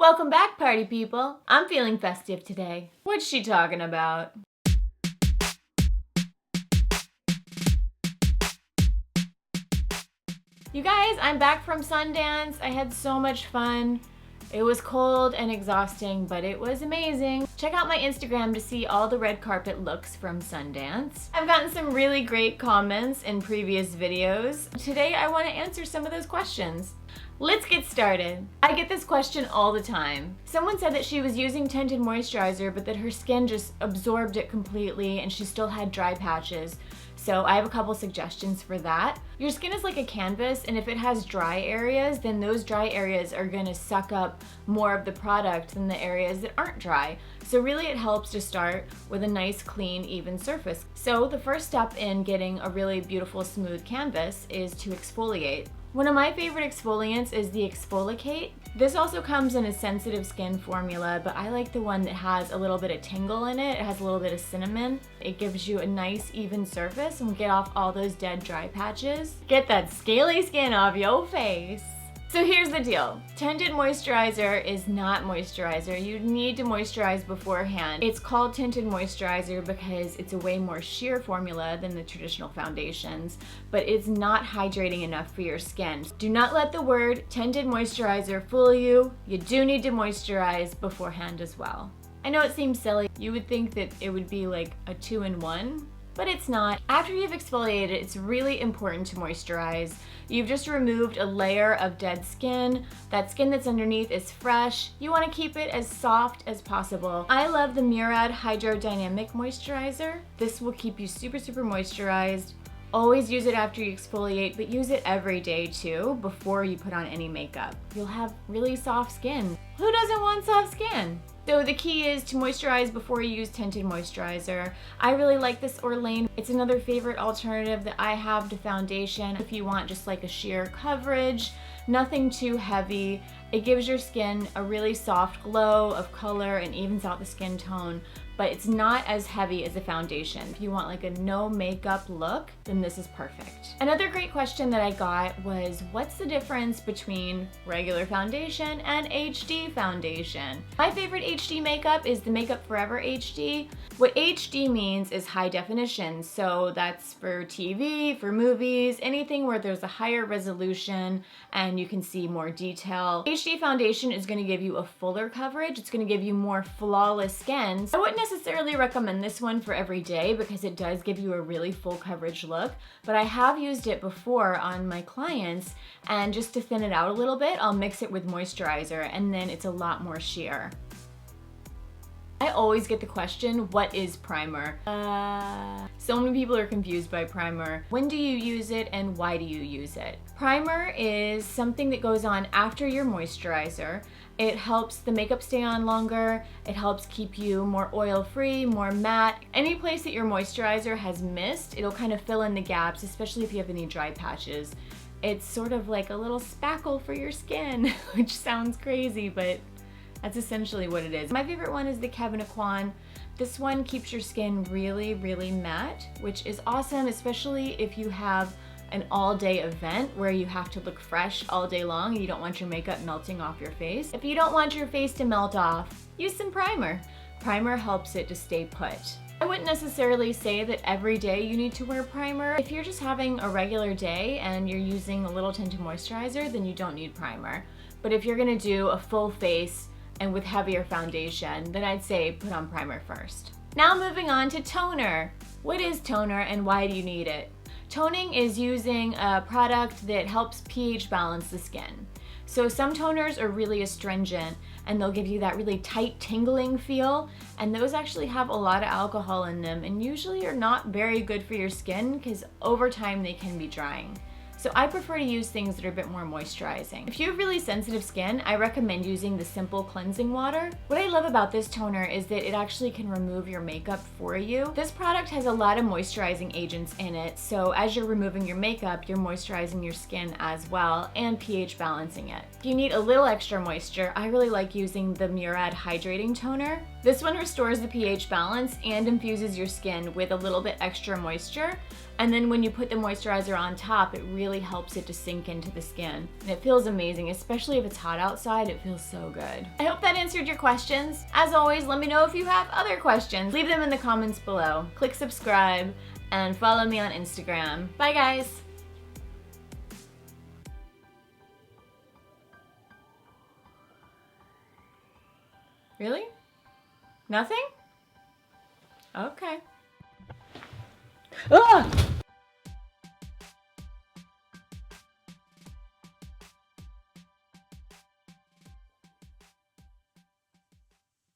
Welcome back, party people. I'm feeling festive today. What's she talking about? You guys, I'm back from Sundance. I had so much fun. It was cold and exhausting, but it was amazing. Check out my Instagram to see all the red carpet looks from Sundance. I've gotten some really great comments in previous videos. Today I want to answer some of those questions. Let's get started. I get this question all the time. Someone said that she was using tinted moisturizer, but that her skin just absorbed it completely and she still had dry patches. So I have a couple suggestions for that. Your skin is like a canvas, and if it has dry areas, then those dry areas are gonna suck up more of the product than the areas that aren't dry. So really it helps to start with a nice, clean, even surface. So the first step in getting a really beautiful, smooth canvas is to exfoliate. One of my favorite exfoliants is the Exfoliate. This also comes in a sensitive skin formula, but I like the one that has a little bit of tingle in it. It has a little bit of cinnamon. It gives you a nice even surface and get off all those dead dry patches. Get that scaly skin off your face. So here's the deal. Tinted moisturizer is not moisturizer. You need to moisturize beforehand. It's called tinted moisturizer because it's a way more sheer formula than the traditional foundations, but it's not hydrating enough for your skin. Do not let the word tinted moisturizer fool you. You do need to moisturize beforehand as well. I know it seems silly. You would think that it would be like a 2-in-1, but it's not. After you've exfoliated, it's really important to moisturize. You've just removed a layer of dead skin. That skin that's underneath is fresh. You want to keep it as soft as possible. I love the Murad Hydrodynamic Moisturizer. This will keep you super moisturized. Always use it after you exfoliate, but use it every day too, before you put on any makeup. You'll have really soft skin. Who doesn't want soft skin? So the key is to moisturize before you use tinted moisturizer. I really like this Orlane. It's another favorite alternative that I have to foundation. If you want just like a sheer coverage, nothing too heavy. It gives your skin a really soft glow of color and evens out the skin tone, but it's not as heavy as a foundation. If you want like a no makeup look, then this is perfect. Another great question that I got was, what's the difference between regular foundation and HD foundation? My favorite HD makeup is the Makeup Forever HD. What HD means is high definition, so that's for TV, for movies, anything where there's a higher resolution and you can see more detail. HD foundation is gonna give you a fuller coverage. It's gonna give you more flawless skin. I wouldn't necessarily recommend this one for every day because it does give you a really full coverage look, but I have used it before on my clients, and just to thin it out a little bit, I'll mix it with moisturizer and then it's a lot more sheer. I always get the question, what is primer? So many people are confused by primer. When do you use it and why do you use it? Primer is something that goes on after your moisturizer. It helps the makeup stay on longer. It helps keep you more oil-free, more matte. Any place that your moisturizer has missed, it'll kind of fill in the gaps, especially if you have any dry patches. It's sort of like a little spackle for your skin, which sounds crazy, but that's essentially what it is. My favorite one is the Kevin Aquan. This one keeps your skin really matte, which is awesome, especially if you have an all-day event where you have to look fresh all day long and you don't want your makeup melting off your face. If you don't want your face to melt off, use some primer. Primer helps it to stay put. I wouldn't necessarily say that every day you need to wear primer. If you're just having a regular day and you're using a little tinted moisturizer, then you don't need primer. But if you're gonna do a full face and with heavier foundation, then I'd say put on primer first. Now moving on to toner. What is toner and why do you need it? Toning is using a product that helps pH balance the skin. So some toners are really astringent and they'll give you that really tight tingling feel, and those actually have a lot of alcohol in them and usually are not very good for your skin because over time they can be drying. So I prefer to use things that are a bit more moisturizing. If you have really sensitive skin, I recommend using the Simple Cleansing Water. What I love about this toner is that it actually can remove your makeup for you. This product has a lot of moisturizing agents in it, so as you're removing your makeup, you're moisturizing your skin as well and pH balancing it. If you need a little extra moisture, I really like using the Murad Hydrating Toner. This one restores the pH balance and infuses your skin with a little bit extra moisture. And then when you put the moisturizer on top, it really really helps it to sink into the skin. And it feels amazing, especially if it's hot outside, it feels so good. I hope that answered your questions. As always, let me know if you have other questions. Leave them in the comments below. Click subscribe and follow me on Instagram. Bye guys! Really? Nothing? Okay. Ah!